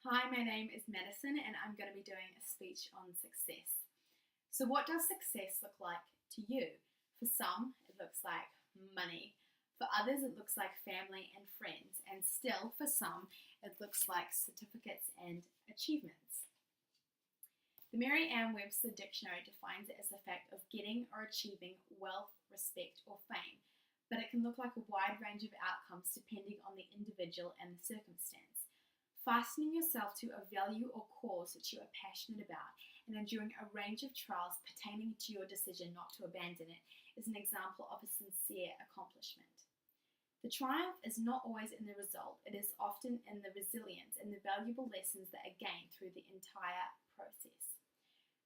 Hi, my name is Madison and I'm going to be doing a speech on success. So, what does success look like to you? For some, it looks like money. For others, it looks like family and friends. And still, for some, it looks like certificates and achievements. The Merriam-Webster Dictionary defines it as the fact of getting or achieving wealth, respect, or fame, but it can look like a wide range of outcomes depending on the individual and the circumstance. Fastening yourself to a value or cause that you are passionate about and enduring a range of trials pertaining to your decision not to abandon it is an example of a sincere accomplishment. The triumph is not always in the result, it is often in the resilience and the valuable lessons that are gained through the entire process.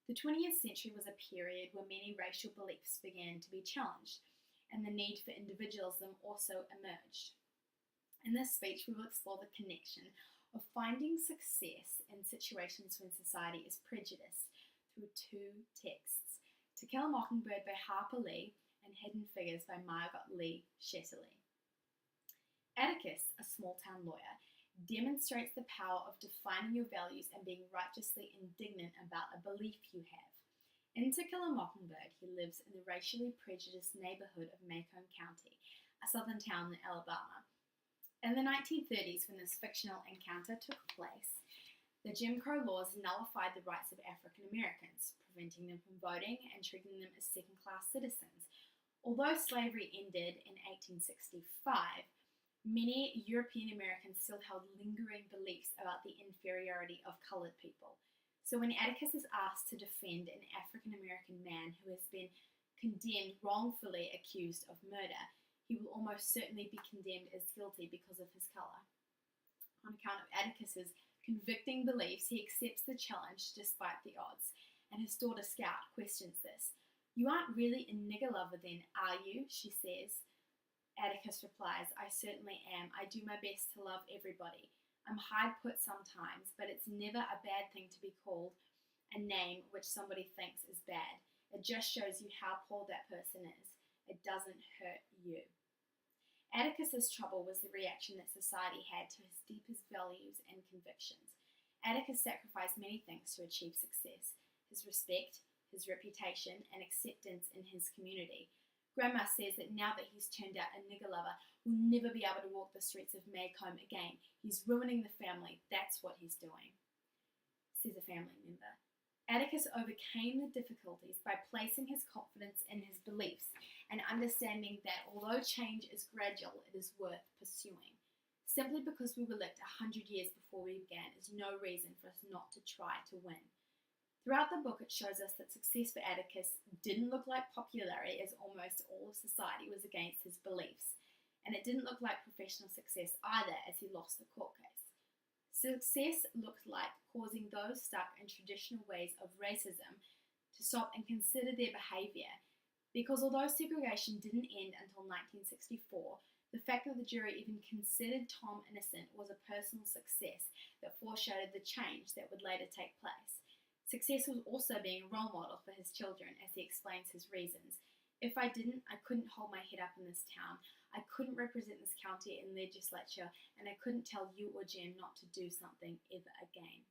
The 20th century was a period where many racial beliefs began to be challenged, and the need for individualism also emerged. In this speech, we will explore the connection of finding success in situations when society is prejudiced through two texts: To Kill a Mockingbird by Harper Lee and Hidden Figures by Margot Lee Shetterly. Atticus, a small-town lawyer, demonstrates the power of defining your values and being righteously indignant about a belief you have. In To Kill a Mockingbird, he lives in the racially prejudiced neighborhood of Macomb County, a southern town in Alabama. In the 1930s, when this fictional encounter took place, the Jim Crow laws nullified the rights of African Americans, preventing them from voting and treating them as second-class citizens. Although slavery ended in 1865, many European Americans still held lingering beliefs about the inferiority of colored people. So when Atticus is asked to defend an African American man who has been condemned wrongfully accused of murder, he will almost certainly be condemned as guilty because of his color. On account of Atticus's convicting beliefs, he accepts the challenge despite the odds, and his daughter Scout questions this. "You aren't really a nigger lover then, are you?" she says. Atticus replies, "I certainly am. I do my best to love everybody. I'm hard put sometimes, but it's never a bad thing to be called a name which somebody thinks is bad. It just shows you how poor that person is. It doesn't hurt you." Atticus's trouble was the reaction that society had to his deepest values and convictions. Atticus sacrificed many things to achieve success: his respect, his reputation, and acceptance in his community. Grandma says that now that he's turned out a nigger lover, we'll never be able to walk the streets of Macomb again. He's ruining the family. That's what he's doing, says a family member. Atticus overcame the difficulties by placing his confidence in his beliefs and understanding that although change is gradual, it is worth pursuing. Simply because we were licked 100 years before we began is no reason for us not to try to win. Throughout the book, it shows us that success for Atticus didn't look like popularity, as almost all of society was against his beliefs, and it didn't look like professional success either, as he lost the court case. Success looked like causing those stuck in traditional ways of racism to stop and consider their behavior, because although segregation didn't end until 1964, the fact that the jury even considered Tom innocent was a personal success that foreshadowed the change that would later take place. Success was also being a role model for his children, as he explains his reasons. "If I didn't, I couldn't hold my head up in this town. I couldn't represent this county in legislature, and I couldn't tell you or Jen not to do something ever again."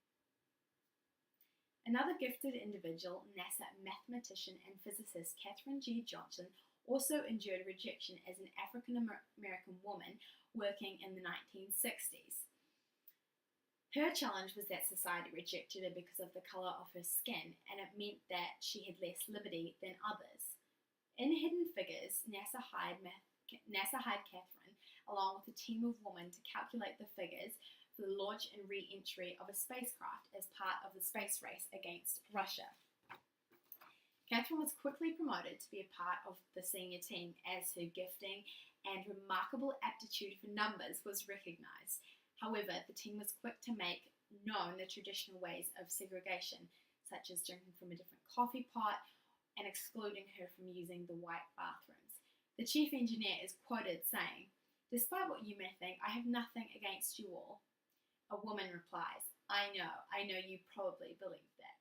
Another gifted individual, NASA mathematician and physicist Katherine G. Johnson, also endured rejection as an African American woman working in the 1960s. Her challenge was that society rejected her because of the color of her skin, and it meant that she had less liberty than others. In Hidden Figures, NASA hired Catherine, along with a team of women, to calculate the figures for the launch and re-entry of a spacecraft as part of the space race against Russia. Catherine was quickly promoted to be a part of the senior team as her gifting and remarkable aptitude for numbers was recognized. However, the team was quick to make known the traditional ways of segregation, such as drinking from a different coffee pot and excluding her from using the white bathrooms. The chief engineer is quoted saying, "Despite what you may think, I have nothing against you all." A woman replies, I know you probably believe that."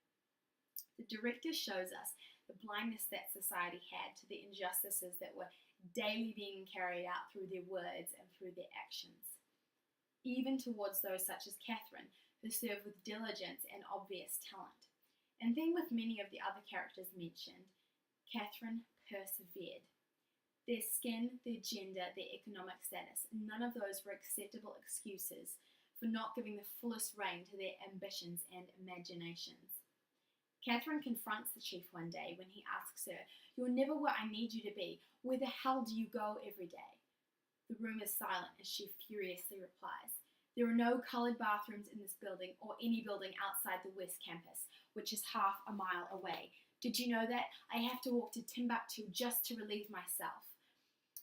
The director shows us the blindness that society had to the injustices that were daily being carried out through their words and through their actions. Even towards those such as Catherine, they serve with diligence and obvious talent. And then with many of the other characters mentioned, Catherine persevered. Their skin, their gender, their economic status, none of those were acceptable excuses for not giving the fullest rein to their ambitions and imaginations. Catherine confronts the chief one day when he asks her, "You're never where I need you to be. Where the hell do you go every day?" The room is silent as she furiously replies, "There are no coloured bathrooms in this building or any building outside the West Campus, which is half a mile away. Did you know that? I have to walk to Timbuktu just to relieve myself.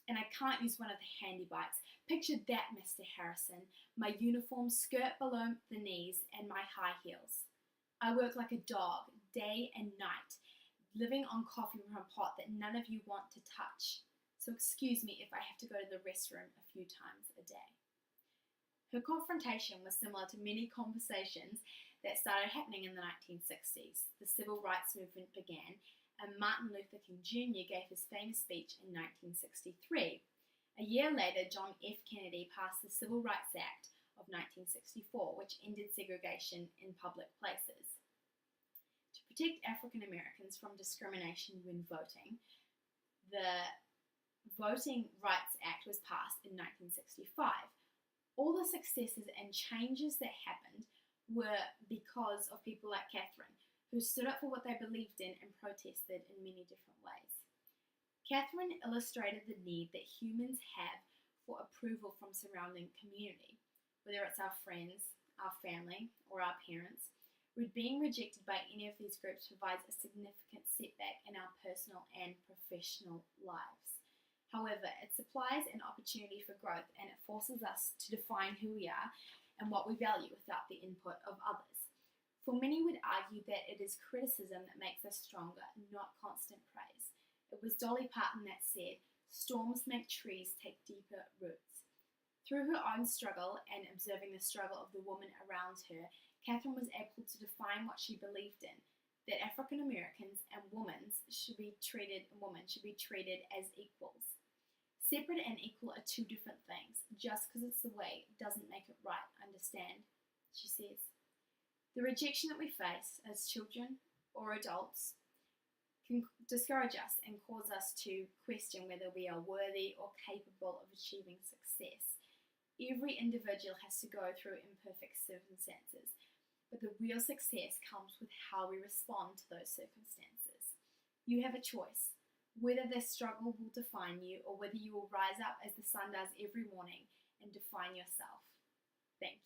And I can't use one of the handy bikes. Picture that, Mr. Harrison. My uniform, skirt below the knees, and my high heels. I work like a dog, day and night, living on coffee from a pot that none of you want to touch. So excuse me if I have to go to the restroom a few times a day." Her confrontation was similar to many conversations that started happening in the 1960s. The civil rights movement began, and Martin Luther King Jr. gave his famous speech in 1963. A year later, John F. Kennedy passed the Civil Rights Act of 1964, which ended segregation in public places. To protect African Americans from discrimination when voting, the Voting Rights Act was passed in 1965. All the successes and changes that happened were because of people like Catherine, who stood up for what they believed in and protested in many different ways. Catherine illustrated the need that humans have for approval from surrounding community, whether it's our friends, our family, or our parents. Being rejected by any of these groups provides a significant setback in our personal and professional lives. However, it supplies an opportunity for growth, and it forces us to define who we are and what we value without the input of others. For many would argue that it is criticism that makes us stronger, not constant praise. It was Dolly Parton that said, "Storms make trees take deeper roots." Through her own struggle and observing the struggle of the women around her, Catherine was able to define what she believed in, that African Americans and women should be treated as equals. Separate and equal are two different things. Just because it's the way doesn't make it right, understand, she says. The rejection that we face as children or adults can discourage us and cause us to question whether we are worthy or capable of achieving success. Every individual has to go through imperfect circumstances, but the real success comes with how we respond to those circumstances. You have a choice, whether this struggle will define you or whether you will rise up as the sun does every morning and define yourself. Thank you.